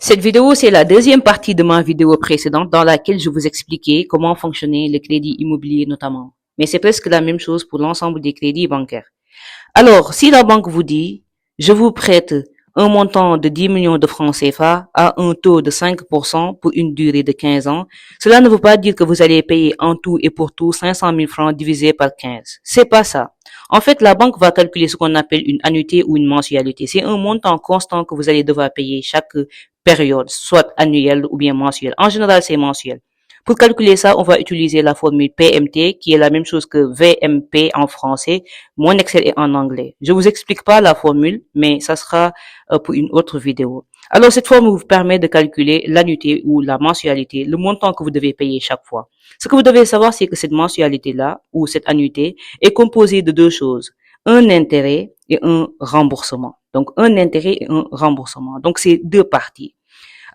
Cette vidéo, c'est la deuxième partie de ma vidéo précédente dans laquelle je vous expliquais comment fonctionnait le crédit immobilier notamment. Mais c'est presque la même chose pour l'ensemble des crédits bancaires. Alors, si la banque vous dit, je vous prête un montant de 10 millions de francs CFA à un taux de 5% pour une durée de 15 ans, cela ne veut pas dire que vous allez payer en tout et pour tout 500 000 francs divisé par 15. C'est pas ça. En fait, la banque va calculer ce qu'on appelle une annuité ou une mensualité. C'est un montant constant que vous allez devoir payer chaque période, soit annuelle ou bien mensuelle. En général, c'est mensuel. Pour calculer ça, on va utiliser la formule PMT, qui est la même chose que VMP en français. Mon Excel est en anglais. Je vous explique pas la formule, mais ça sera pour une autre vidéo. Alors, cette formule vous permet de calculer l'annuité ou la mensualité, le montant que vous devez payer chaque fois. Ce que vous devez savoir, c'est que cette mensualité-là, ou cette annuité, est composée de deux choses. Un intérêt et un remboursement. Donc, un intérêt et un remboursement. Donc, c'est deux parties.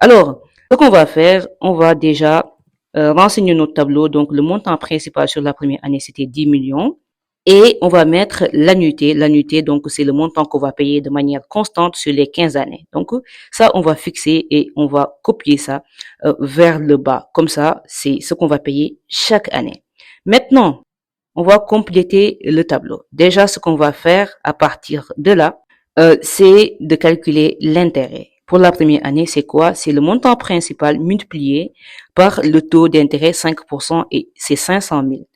Alors, ce qu'on va faire, on va déjà renseigner notre tableau. Donc, le montant principal sur la première année, c'était 10 millions. Et on va mettre l'annuité. L'annuité, donc, c'est le montant qu'on va payer de manière constante sur les 15 années. Donc, ça, on va fixer et on va copier ça vers le bas. Comme ça, c'est ce qu'on va payer chaque année. Maintenant, on va compléter le tableau. Déjà, ce qu'on va faire à partir de là, c'est de calculer l'intérêt. Pour la première année, c'est quoi? C'est le montant principal multiplié par le taux d'intérêt 5% et c'est 500 000.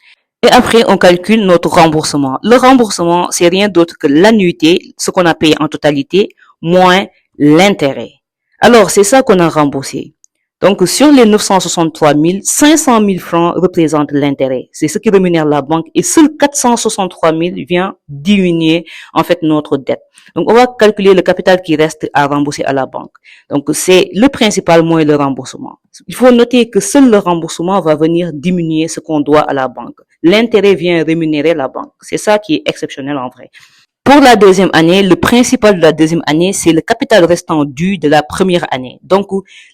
Et après, on calcule notre remboursement. Le remboursement, c'est rien d'autre que l'annuité, ce qu'on a payé en totalité, moins l'intérêt. Alors, c'est ça qu'on a remboursé. Donc, sur les 963 000, 500 000 francs représentent l'intérêt. C'est ce qui rémunère la banque et seuls 463 000 vient diminuer, en fait, notre dette. Donc, on va calculer le capital qui reste à rembourser à la banque. Donc, c'est le principal moins le remboursement. Il faut noter que seul le remboursement va venir diminuer ce qu'on doit à la banque. L'intérêt vient rémunérer la banque. C'est ça qui est exceptionnel en vrai. Pour la deuxième année, le principal de la deuxième année, c'est le capital restant dû de la première année. Donc,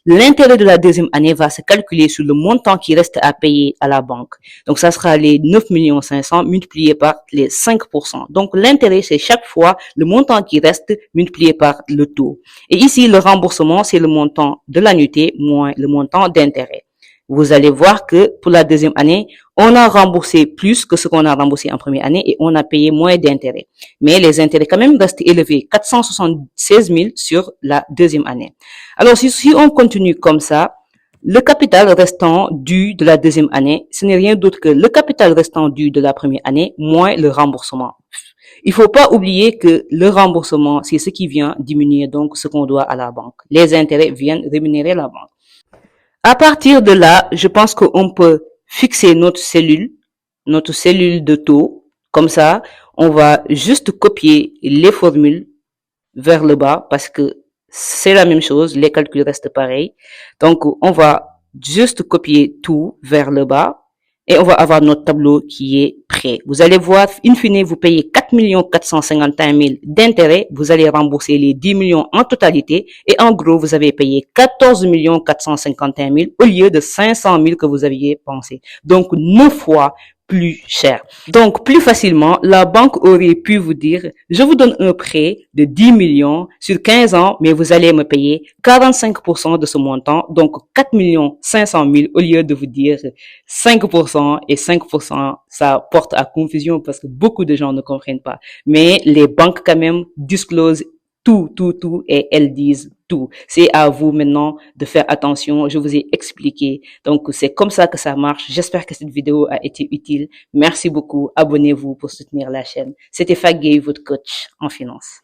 l'intérêt de la deuxième année va se calculer sur le montant qui reste à payer à la banque. Donc, ça sera les 9 500 000 multiplié par les 5%. Donc, l'intérêt, c'est chaque fois le montant qui reste multiplié par le taux. Et ici, le remboursement, c'est le montant de l'annuité moins le montant d'intérêt. Vous allez voir que pour la deuxième année, on a remboursé plus que ce qu'on a remboursé en première année et on a payé moins d'intérêts. Mais les intérêts quand même restent élevés, 476 000 sur la deuxième année. Alors, si on continue comme ça, le capital restant dû de la deuxième année, ce n'est rien d'autre que le capital restant dû de la première année moins le remboursement. Il faut pas oublier que le remboursement, c'est ce qui vient diminuer donc ce qu'on doit à la banque. Les intérêts viennent rémunérer la banque. À partir de là, je pense qu'on peut fixer notre cellule de taux. Comme ça, on va juste copier les formules vers le bas parce que c'est la même chose, les calculs restent pareils. Donc, on va juste copier tout vers le bas et on va avoir notre tableau qui est prêt. Vous allez voir, in fine, vous payez 4 451 000 d'intérêts, vous allez rembourser les 10 millions en totalité et en gros, vous avez payé 14 451 000 au lieu de 500 000 que vous aviez pensé. Donc, 9 fois plus cher. Donc, plus facilement, la banque aurait pu vous dire, je vous donne un prêt de 10 millions sur 15 ans, mais vous allez me payer 45% de ce montant, donc 4 500 000 au lieu de vous dire 5% et 5%, ça porte à confusion parce que beaucoup de gens ne comprennent pas. Mais les banques quand même disclosent tout et elles disent tout. C'est à vous maintenant de faire attention. Je vous ai expliqué. Donc, c'est comme ça que ça marche. J'espère que cette vidéo a été utile. Merci beaucoup. Abonnez-vous pour soutenir la chaîne. C'était Fagay, votre coach en finance.